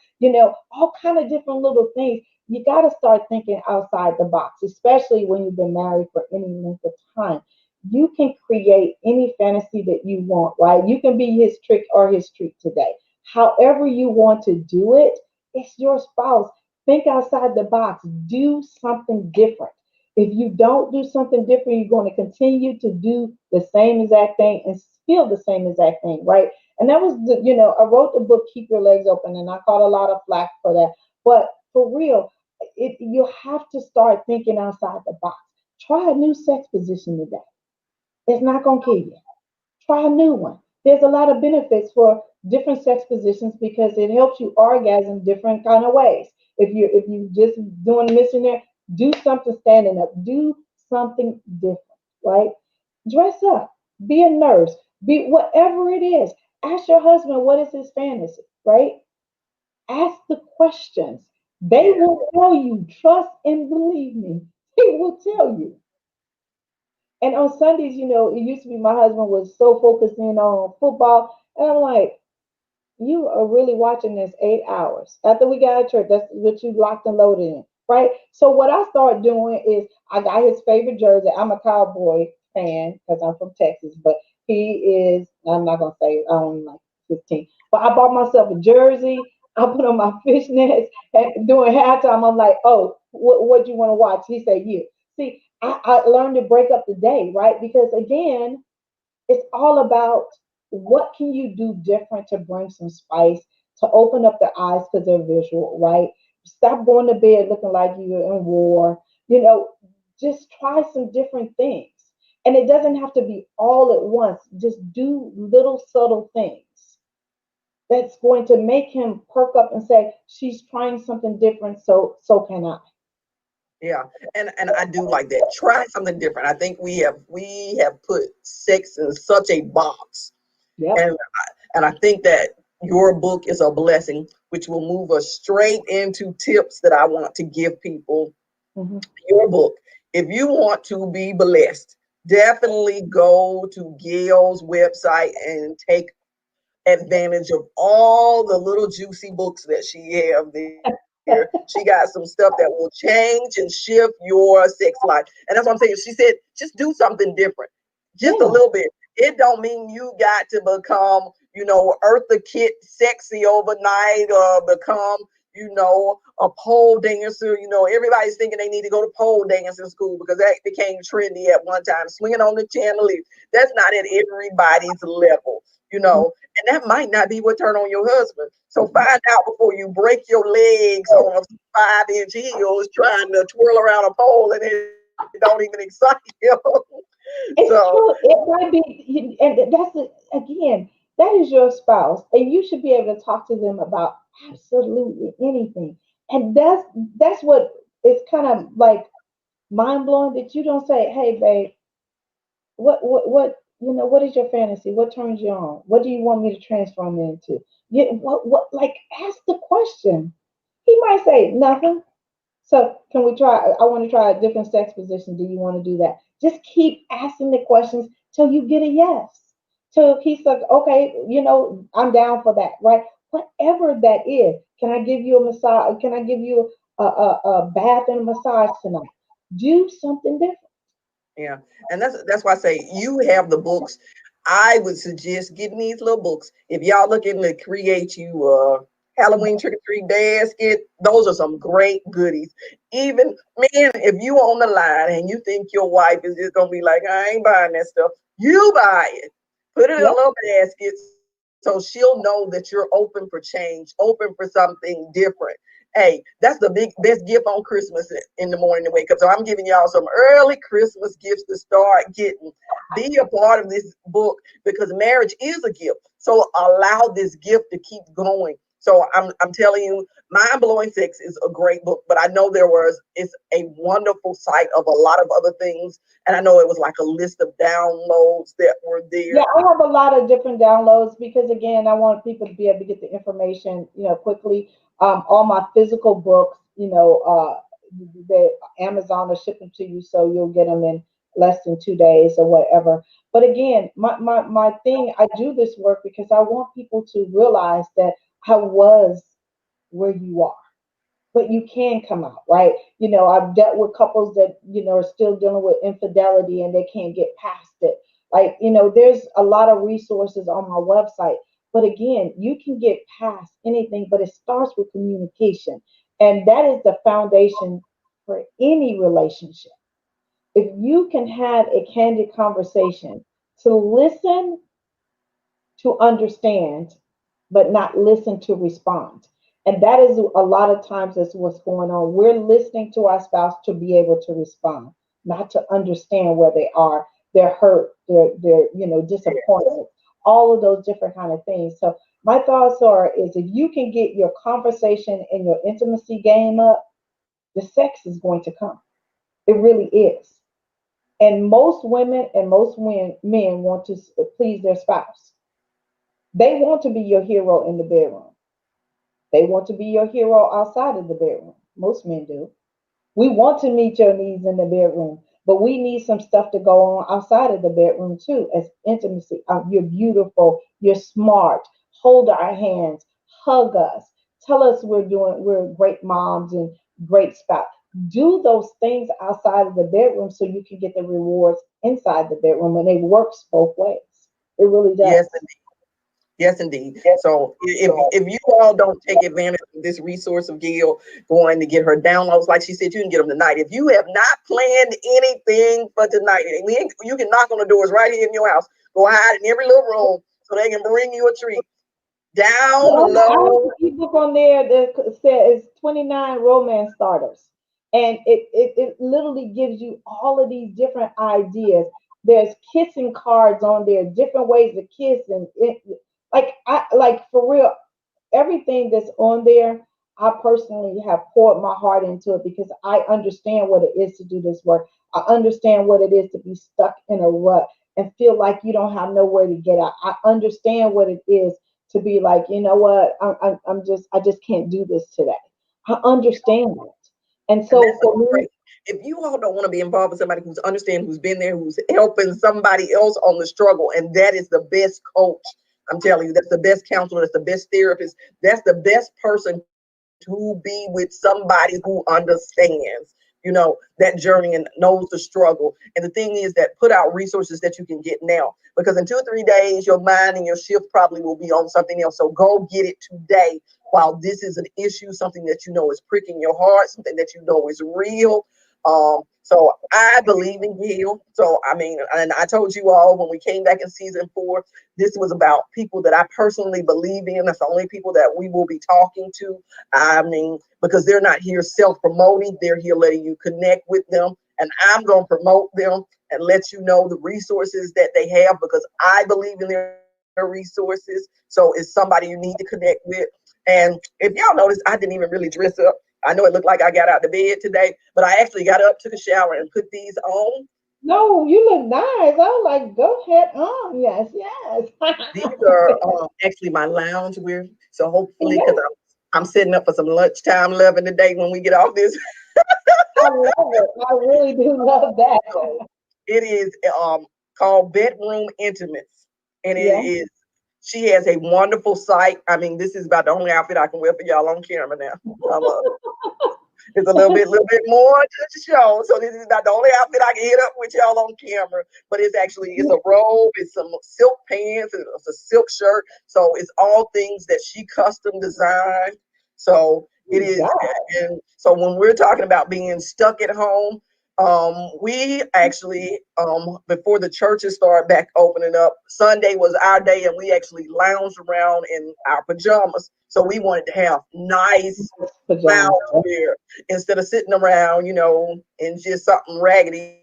all kind of different little things. You got to start thinking outside the box, especially when you've been married for any length of time. You can create any fantasy that you want, right? You can be his trick or his treat today. However you want to do it, it's your spouse. Think outside the box. Do something different. If you don't do something different, you're going to continue to do the same exact thing and feel the same exact thing, right? And that was I wrote the book Keep Your Legs Open, and I caught a lot of flack for that. But for real, you have to start thinking outside the box. Try a new sex position today. It's not going to kill you. Try a new one. There's a lot of benefits for different sex positions because it helps you orgasm different kind of ways. If you just doing missionary, do something standing up. Do something different, right? Dress up. Be a nurse. Be whatever it is. Ask your husband what is his fantasy, right? Ask the questions. They Yeah. will tell you. Trust and believe me. They will tell you. And on Sundays, it used to be my husband was so focused in on football. And I'm like, you are really watching this 8 hours. After we got out of church, that's what you locked and loaded in. Right? So what I started doing is I got his favorite jersey. I'm a Cowboy fan because I'm from Texas, but he is, I'm not gonna say I only like 15. But I bought myself a jersey. I put on my fishnets and during halftime, I'm like, oh, what do you want to watch? He said, you. See, I learned to break up the day, right? Because again, it's all about what can you do different to bring some spice, to open up their eyes because they're visual, right? Stop going to bed looking like you're in war. You know, just try some different things. And it doesn't have to be all at once. Just do little subtle things that's going to make him perk up and say, she's trying something different, so can I. Yeah, and I do like that. Try something different. I think we have put sex in such a box, Yep. and I think that your book is a blessing, which will move us straight into tips that I want to give people. Hmm. Your book, if you want to be blessed, definitely go to Gail's website and take advantage of all the little juicy books that she have there. She got some stuff that will change and shift your sex life. And that's what I'm saying. She said, just do something different. Just a little Yeah. bit. It don't mean you got to become, Eartha Kitt sexy overnight or become, a pole dancer. Everybody's thinking they need to go to pole dancing school because that became trendy at one time. Swinging on the chandelier. That's not at everybody's level. And that might not be what turn on your husband. So find out before you break your legs on a 5-inch heels trying to twirl around a pole and it don't even excite you. So It's true. It might be, and that's it. Again, that is your spouse, and you should be able to talk to them about absolutely anything. And that's what is kind of like mind blowing that you don't say, "Hey, babe, what is your fantasy? What turns you on? What do you want me to transform into? Like, ask the question." He might say nothing. So can we try? I want to try a different sex position. Do you want to do that? Just keep asking the questions till you get a yes. Till he's like, okay, I'm down for that, right? Whatever that is. Can I give you a massage? Can I give you a bath and a massage tonight? Do something different. yeah, and that's why I say you have the books. I would suggest getting these little books. If y'all looking to create you a Halloween trick or treat basket, those are some great goodies. Even man, if you on the line and you think your wife is just gonna be like, I ain't buying that stuff, you buy it. Put it in a Yep. little basket so she'll know that you're open for change, open for something different. Hey, that's the best gift on Christmas in the morning to wake up. So I'm giving y'all some early Christmas gifts to start getting. Be a part of this book because marriage is a gift. So allow this gift to keep going. So I'm telling you, Mind Blowing Sex is a great book, but I know it's a wonderful site of a lot of other things. And I know it was like a list of downloads that were Yeah, there. I have a lot of different downloads because again, I want people to be able to get the information, quickly. All my physical books, the Amazon will ship them to you, so you'll get them in less than 2 days or whatever. But again, my thing, I do this work because I want people to realize that I was where you are. but you can come out, right? I've dealt with couples that, are still dealing with infidelity and they can't get past it. Like, there's a lot of resources on my website. But again, you can get past anything, but it starts with communication. And that is the foundation for any relationship. If you can have a candid conversation, to listen, to understand, but not listen to respond. And that is a lot of times that's what's going on. We're listening to our spouse to be able to respond, not to understand where they are, their hurt, their disappointment, all of those different kind of things. So my thoughts are is if you can get your conversation and your intimacy game up, the sex is going to come. It really is. And most women and most men want to please their spouse. They want to be your hero in the bedroom. They want to be your hero outside of the bedroom. Most men do. We want to meet your needs in the bedroom, but we need some stuff to go on outside of the bedroom too, as intimacy. You're beautiful. You're smart. Hold our hands. Hug us. Tell us we're great moms and great spouse. Do those things outside of the bedroom so you can get the rewards inside the bedroom, and it works both ways. It really Yes, does. yes, indeed. So if you all don't take advantage of this resource of Gail going to get her downloads, like she said, you can get them tonight. If you have not planned anything for tonight, and you can knock on the doors right here in your house. Go hide in every little room so they can bring you a treat. Down Well, I have low. an ebook on there that says 29 romance starters. And it literally gives you all of these different ideas. There's kissing cards on there, different ways to kiss, and like for real, everything that's on there, I personally have poured my heart into it because I understand what it is to do this work. I understand what it is to be stuck in a rut and feel like you don't have nowhere to get out. I understand what it is to be like, you know what, I just can't do this today. I understand that. And And so that's a for me, great. If you all don't want to be involved with somebody who's understand, who's been there, who's helping somebody else on the struggle, and that is the best coach. I'm telling you, that's the best counselor, that's the best therapist, that's the best person to be with somebody who understands, that journey and knows the struggle. And the thing is that put out resources that you can get now, because in 2 or 3 days, your mind and your shift probably will be on something else. So go get it today while this is an issue, something that you know is pricking your heart, something that you know is real. So I believe in Gail. So I mean, and I told you all when we came back in season 4, this was about people that I personally believe in. That's the only people that we will be talking to. I mean, because they're not here self-promoting, they're here letting you connect with them. And I'm gonna promote them and let you know the resources that they have, because I believe in their resources. So it's somebody you need to connect with. And if y'all notice, I didn't even really dress up. I know it looked like I got out of bed today, but I actually got up, took a shower, and put these on. no, you look nice. I was like, go ahead on. Yes, yes. These are actually my lounge wear. So hopefully, because Yes, I'm setting up for some lunchtime loving today when we get off this. I love it. I really do love that. So it is called Bedroom Intimates, and it Yeah. is. She has a wonderful site. I mean, this is about the only outfit I can wear for y'all on camera now. I'm It's a little bit more to the show. So this is not the only outfit I can hit up with y'all on camera. But it's a robe, it's some silk pants, it's a silk shirt. So it's all things that she custom designed. So it is, God. and so when we're talking about being stuck at home, we actually before the churches started back opening up, Sunday was our day, and we actually lounged around in our pajamas. So we wanted to have nice Pajamas. loungewear instead of sitting around, in just something raggedy.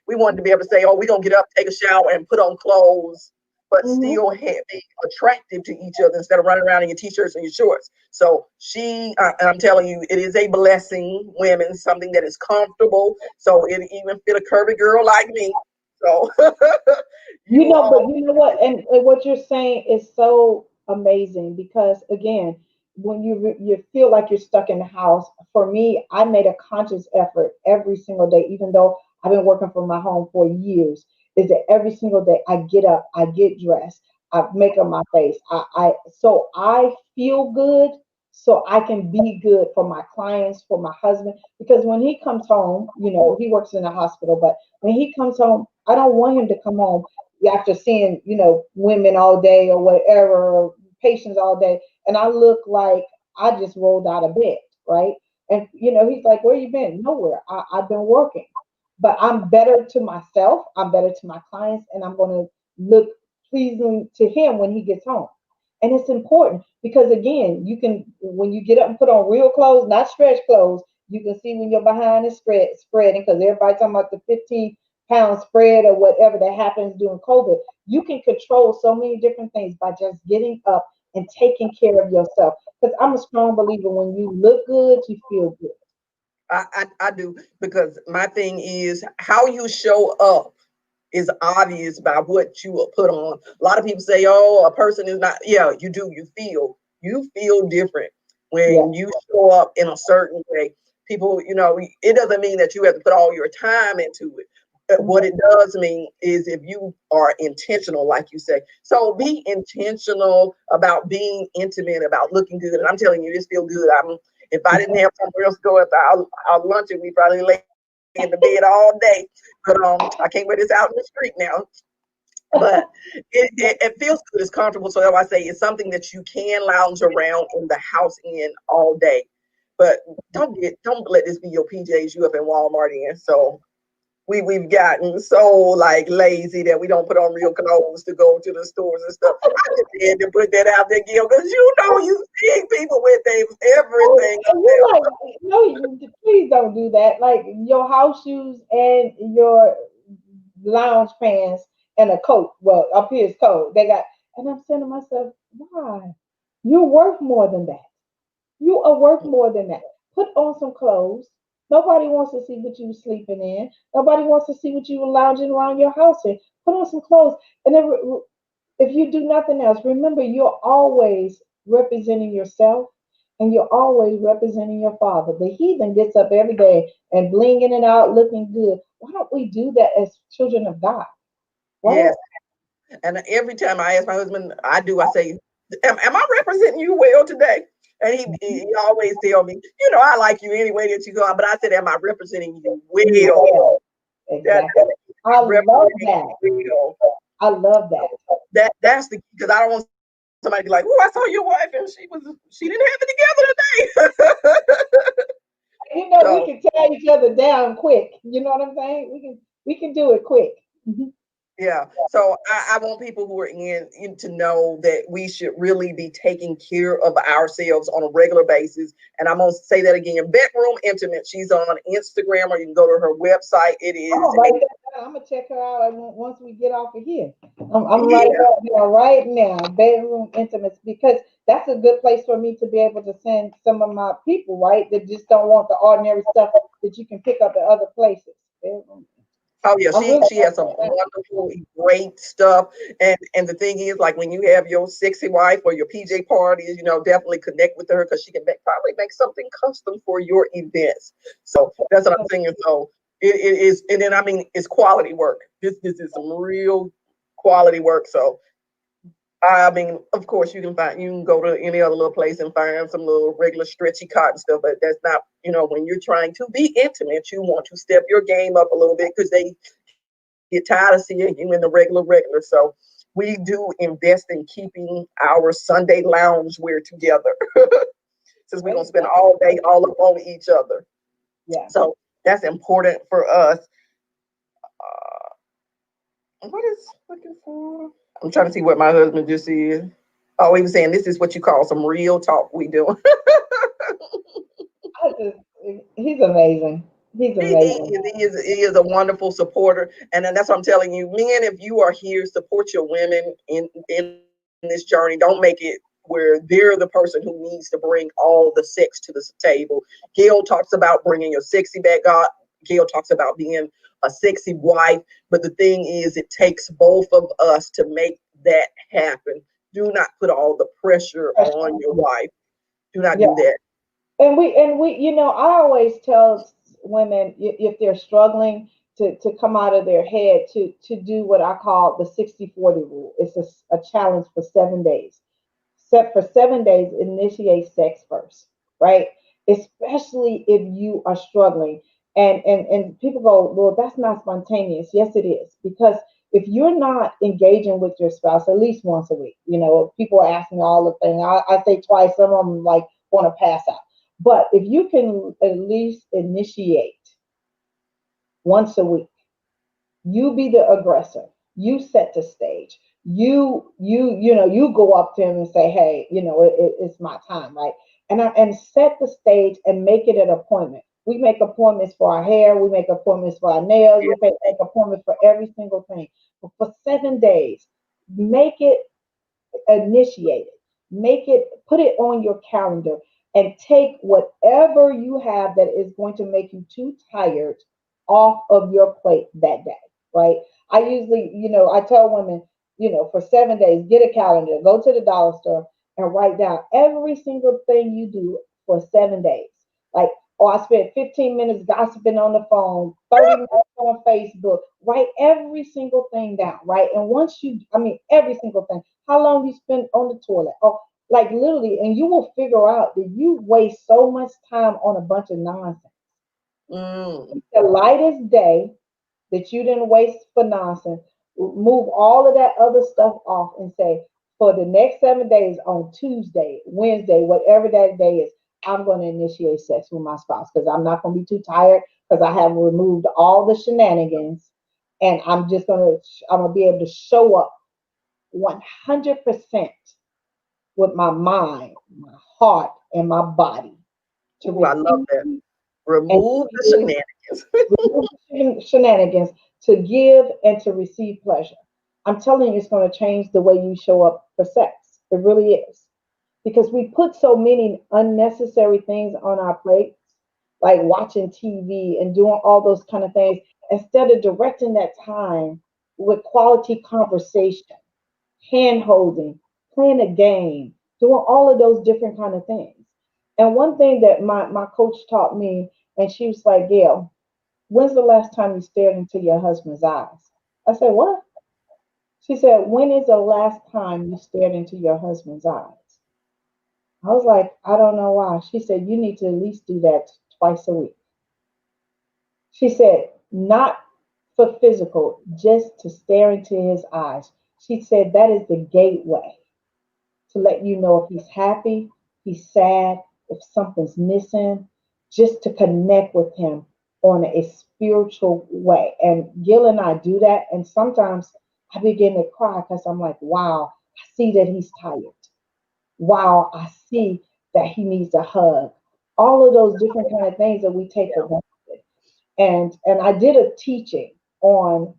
We wanted to be able to say, "Oh, we're gonna get up, take a shower, and put on clothes, but still Mm-hmm. be attractive to each other instead of running around in your t-shirts and your shorts." So and I'm telling you, it is a blessing, women, something that is comfortable. So it even fit a curvy girl like me. So you But all, you know what? And what you're saying is so amazing because again, when you feel like you're stuck in the house, for me, I made a conscious effort every single day, even though I've been working from my home for years, is that every single day I get up, I get dressed, I make up my face. I so I feel good so I can be good for my clients, for my husband. Because when he comes home, he works in the hospital, but when he comes home, I don't want him to come home after seeing, women all day or whatever, or patients all day, and I look like I just rolled out of bed, right? And he's like, "Where you been?" "Nowhere. I've been working." But I'm better to myself, I'm better to my clients, and I'm going to look pleasing to him when he gets home. And it's important because, again, you can, when you get up and put on real clothes, not stretch clothes, you can see when your behind is spreading, because everybody talking about the 15-pound spread or whatever that happens during COVID. You can control so many different things by just getting up and taking care of yourself. Because I'm a strong believer, when you look good, you feel good. I do, because my thing is how you show up is obvious by what you will put on. A lot of people say, "Oh, a person is not." Yeah, you do. You feel different Yeah. when you show up in a certain way. People, it doesn't mean that you have to put all your time into it. But what Mhm. it does mean is if you are intentional, like you say. So be intentional about being intimate, about looking good. And I'm telling you, this feel good. If I didn't have somewhere else to go after our lunch, and we probably lay in the bed all day. But I can't wear this out in the street now. But it feels good. It's comfortable. So I say it's something that you can lounge around in the house in all day. But don't let this be your PJs you up in Walmart in. So we've gotten so like lazy that we don't put on real clothes to go to the stores and stuff. I just had to put that out there, Gil, because you see people with Oh, everything up you like, no, please don't do that. Like your house shoes and your lounge pants and a coat. Well, up here it's cold. They got, and I'm saying to myself, why? You're worth more than that. You are worth there. more than that. Put on some clothes. Nobody wants to see what you sleeping in. Nobody wants to see what you were lounging around your house in. Put on some clothes. And then if you do nothing else, remember you're always representing yourself and you're always representing your father. The heathen gets up every day and blinging it out, looking good. Why don't we do that as children of God? Why Yes. don't And every time I ask my husband, I say, am I representing you well today? And he always tell me, I like you any way that you go. But I said, am I representing you you well? well? That Exactly. I love representing that. you well. I love that. That's the, because I don't want somebody to be like, oh, I saw your wife and she didn't have it together today. We So can tear each other down quick. You know what I'm saying? We can do it quick. Mhm. yeah. So I want people who are in to know that we should really be taking care of ourselves on a regular basis. And I'm gonna say that again. Bedroom Intimate. She's on Instagram, or you can go to her website. It I'm is gonna write that down. I'm gonna check her out once we get off of here. I'm writing yeah, that down right now. Bedroom intimates, because that's a good place for me to be able to send some of my people, right? That just don't want the ordinary stuff that you can pick up at other places. Bedroom. oh yeah, I'm she really. she has some wonderful, great stuff. And the thing is, like when you have your sexy wife or your PJ parties, definitely connect with her because she can probably make something custom for your events. So that's what I'm saying. So it is, and then I mean it's quality work. This is some real quality work. So I mean, of course, you can go to any other little place and find some little regular stretchy cotton stuff, but that's not, when you're trying to be intimate, you want to step your game up a little bit because they get tired of seeing you in the regular. So we do invest in keeping our Sunday lounge wear together since we're gonna Praise spend God. all day all up on each other. Yeah. So that's important for us. What is looking for? I'm trying to see what my husband just said. Oh, he was saying this is what you call some real talk we do. I just, he's amazing. He's He, he, amazing. he is a wonderful supporter, and then that's what I'm telling you, men. If you are here, support your women in this journey. Don't make it where they're the person who needs to bring all the sex to the table. Gail talks about bringing your sexy back up. Gail talks about being a sexy wife, but the thing is, it takes both of us to make that happen. Do not put all the pressure on your wife. Do not Yeah. do that. And we, I always tell women, if they're struggling to come out of their head, to do what I call the 60-40 rule. It's a challenge for 7 days. set for 7 days, initiate sex first, right? Especially if you are struggling. And people go, well, that's not spontaneous. Yes, it is. Because if you're not engaging with your spouse at least once a week, people are asking all the things. I say twice, some of them like want to pass out. But if you can at least initiate once a week, you be the aggressor. You set the stage. You go up to him and say, hey, it's my time, right? And set the stage and make it an appointment. We make appointments for our hair. We make appointments for our nails. We make appointments for every single thing. But for 7 days, make it initiate it. Make it, put it on your calendar and take whatever you have that is going to make you too tired off of your plate that day, right? I usually, I tell women, for 7 days, get a calendar, go to the dollar store and write down every single thing you do for 7 days. Like, oh, I spent 15 minutes gossiping on the phone, 30 minutes on Facebook. Write every single thing down, right? And once every single thing. How long you spend on the toilet? Oh, like literally, and you will figure out that you waste so much time on a bunch of nonsense. Mm. The lightest day that you didn't waste for nonsense, move all of that other stuff off and say, for the next 7 days on Tuesday, Wednesday, whatever that day is, I'm going to initiate sex with my spouse because I'm not going to be too tired because I have removed all the shenanigans and I'm going to be able to show up 100% with my mind, my heart, and my body to Ooh, I love receive that. and Remove to the give, shenanigans. remove the shenanigans, to give and to receive pleasure. I'm telling you, it's going to change the way you show up for sex. It really is. Because we put so many unnecessary things on our plates, like watching TV and doing all those kind of things, instead of directing that time with quality conversation, hand holding, playing a game, doing all of those different kind of things. And one thing that my coach taught me, and she was like, Gail, when's the last time you stared into your husband's eyes? I said, what? She said, when is the last time you stared into your husband's eyes? I was like, I don't know why. She said, you need to at least do that twice a week. She said, not for physical, just to stare into his eyes. She said, that is the gateway to let you know if he's happy, he's sad, if something's missing, just to connect with him on a spiritual way. And Gil and I do that. And sometimes I begin to cry because I'm like, wow, I see that he's tired. Wow, I see that he needs a hug. All of those different kind of things that we take for granted. And I did a teaching on,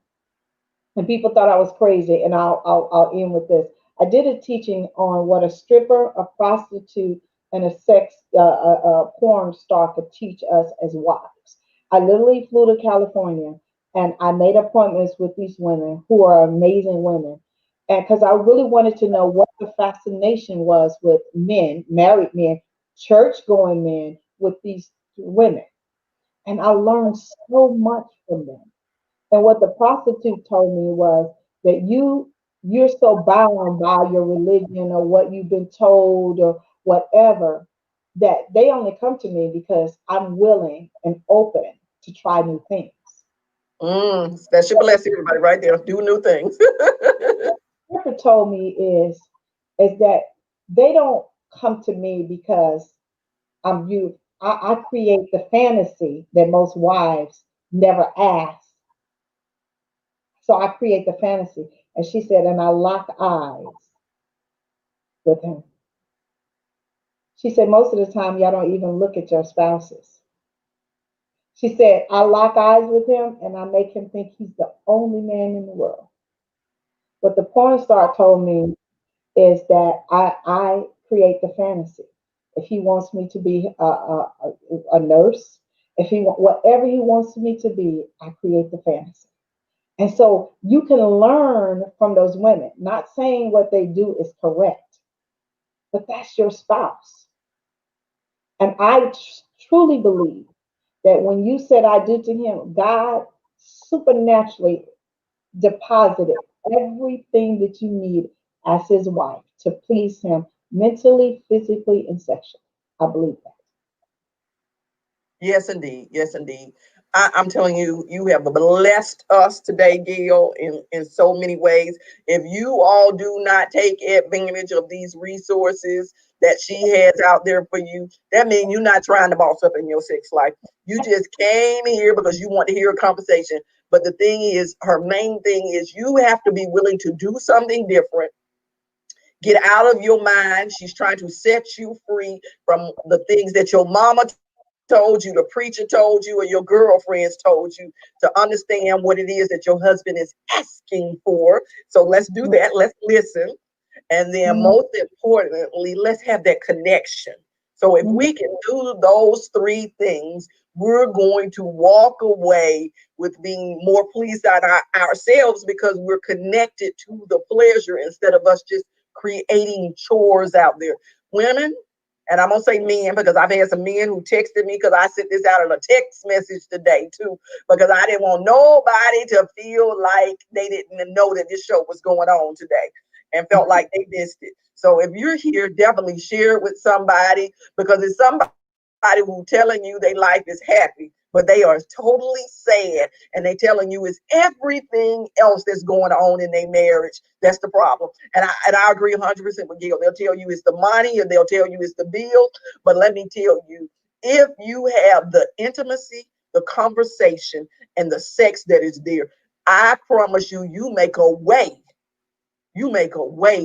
and people thought I was crazy. And I'll end with this. I did a teaching on what a stripper, a prostitute, and a porn star could teach us as wives. I literally flew to California and I made appointments with these women who are amazing women. And because I really wanted to know what the fascination was with men, married men, church going men with these women. And I learned so much from them. And what the prostitute told me was that you're so bound by your religion or what you've been told or whatever that they only come to me because I'm willing and open to try new things. Mm. That should bless everybody right there. Do new things. What Ripper told me is that they don't come to me because I'm you. I create the fantasy that most wives never ask. So I create the fantasy. And she said, and I lock eyes with him. She said, most of the time, y'all don't even look at your spouses. She said, I lock eyes with him and I make him think he's the only man in the world. What the porn star told me is that I create the fantasy. If he wants me to be a nurse, if whatever he wants me to be, I create the fantasy. And so you can learn from those women, not saying what they do is correct, but that's your spouse. And I truly believe that when you said I do to him, God supernaturally deposited everything that you need as his wife to please him mentally, physically, and sexually. I believe that. Yes, indeed. Yes, indeed. I'm telling you, you have blessed us today, Gail, in so many ways. If you all do not take advantage of these resources that she has out there for you, that means you're not trying to boss up in your sex life. You just came here because you want to hear a conversation. But the thing is, her main thing is you have to be willing to do something different. Get out of your mind. She's trying to set you free from the things that your mama told you, the preacher told you, or your girlfriends told you, to understand what it is that your husband is asking for. So let's do that. Let's listen. And then, Mhm, most importantly, let's have that connection. So, if mhm. we can do those three things, we're going to walk away with being more pleased at ourselves because we're connected to the pleasure instead of us just creating chores out there. Women, and I'm gonna say men because I've had some men who texted me because I sent this out in a text message today too, because I didn't want nobody to feel like they didn't know that this show was going on today and felt like they missed it. So if you're here, definitely share it with somebody because it's somebody who telling you their life is happy, but they are totally sad, and they telling you it's everything else that's going on in their marriage that's the problem. And I agree 100% with Gil. They'll tell you it's the money, and they'll tell you it's the bill. But let me tell you, if you have the intimacy, the conversation, and the sex that is there, I promise you, you make a way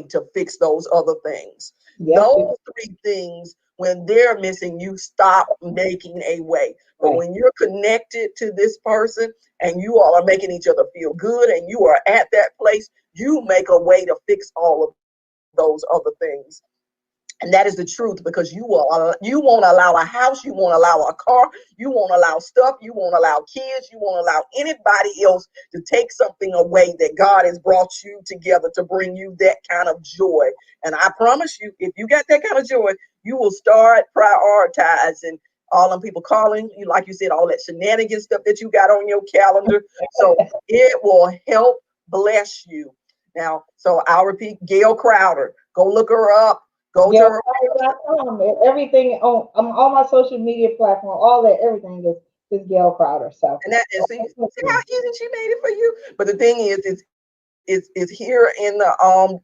to fix those other things. Yep. Those three things, when they're missing, you stop making a way. But Right. when you're connected to this person and you all are making each other feel good and you are at that place, you make a way to fix all of those other things. And that is the truth because you won't allow a house, you won't allow a car, you won't allow stuff, you won't allow kids, you won't allow anybody else to take something away that God has brought you together to bring you that kind of joy. And I promise you, if you got that kind of joy, you will start prioritizing all them people calling you, like you said, all that shenanigans stuff that you got on your calendar. So it will help bless you. Now, so I'll repeat, Gail Crowder. Go look her up. Go to her website. GailCrowder.com. Everything on all my social media platform, all that, everything is Gail Crowder. So And that and see how easy she made it for you. But the thing is, it's here in the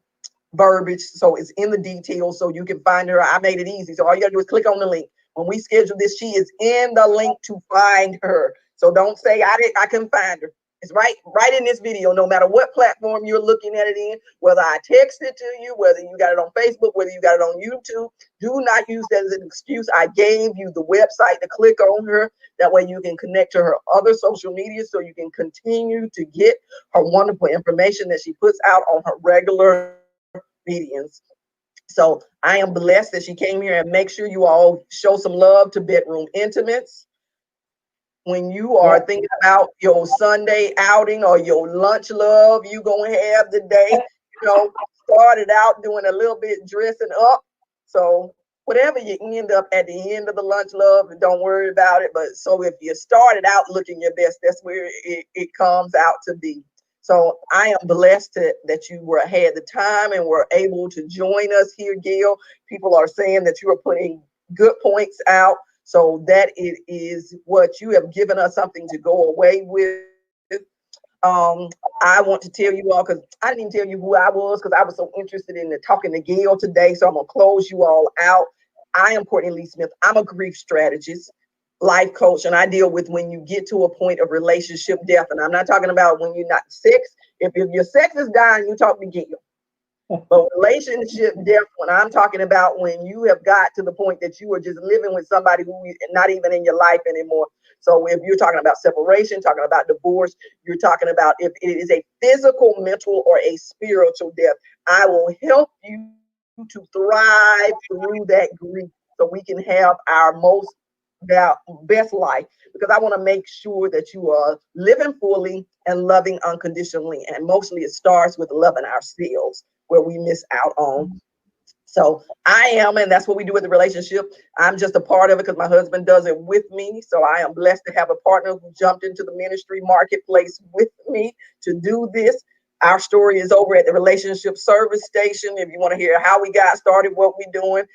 verbiage, so it's in the details, so you can find her. I made it easy, so all you gotta do is click on the link. When we schedule this, she is in the link to find her. So don't say I couldn't find her. It's right in this video, no matter what platform you're looking at it in, whether I text it to you, whether you got it on Facebook, whether you got it on YouTube. Do not use that as an excuse. I gave you the website to click on her. That way you can connect to her other social media so you can continue to get her wonderful information that she puts out on her regular mediums. So I am blessed that she came here, and make sure you all show some love to Bedroom Intimates. When you are yep. thinking about your Sunday outing or your lunch love you gonna have today, started out doing a little bit dressing up. So whatever you end up at the end of the lunch love, don't worry about it. But so if you started out looking your best, that's where it comes out to be. So I am blessed that you had the time and were able to join us here, Gail. People are saying that you are putting good points out. So that it is what you have given us something to go away with. I want to tell you all because I didn't even tell you who I was because I was so interested in talking to Gail today. So I'm gonna close you all out. I am Courtney Lee Smith. I'm a grief strategist, life coach, and I deal with when you get to a point of relationship death. And I'm not talking about when you're not sex. If your sex is dying, you talk to Gail. But relationship depth, when I'm talking about when you have got to the point that you are just living with somebody who is not even in your life anymore. So if you're talking about separation, talking about divorce, you're talking about if it is a physical, mental, or a spiritual death, I will help you to thrive through that grief so we can have our most best life, because I want to make sure that you are living fully and loving unconditionally. And mostly it starts with loving ourselves where we miss out on. So I am, and that's what we do with the relationship. I'm just a part of it because my husband does it with me. So I am blessed to have a partner who jumped into the ministry marketplace with me to do this. Our story is over at the relationship service station. If you want to hear how we got started, what we're doing,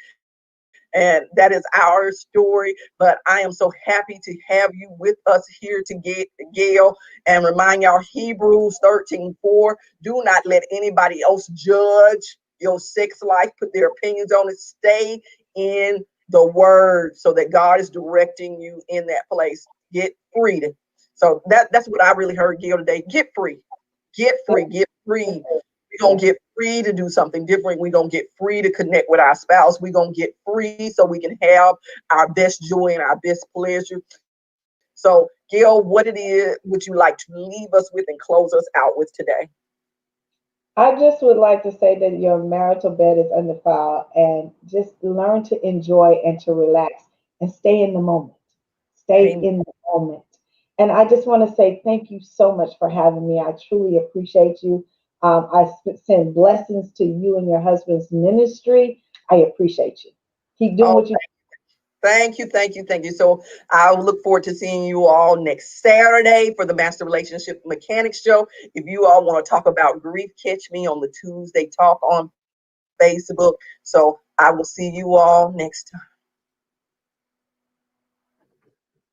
and that is our story. But I am so happy to have you with us here to get Gail, and remind y'all Hebrews 13:4. Do not let anybody else judge your sex life, put their opinions on it. Stay in the word so that God is directing you in that place. Get freedom. So that's what I really heard, Gail, today. Get free. Get free. Get free. We're gonna get free to do something different. We're gonna get free to connect with our spouse. We're gonna get free so we can have our best joy and our best pleasure. So, Gail, what it is would you like to leave us with and close us out with today? I just would like to say that your marital bed is undefiled, and just learn to enjoy and to relax and stay in the moment. Stay Amen. in the moment. And I just want to say thank you so much for having me. I truly appreciate you. Send blessings to you and your husband's ministry. I appreciate you. Keep doing Oh, what you. thank you, thank you, thank you. So I look forward to seeing you all next Saturday for the Master Relationship Mechanics Show. If you all want to talk about grief, catch me on the Tuesday Talk on Facebook. So I will see you all next time.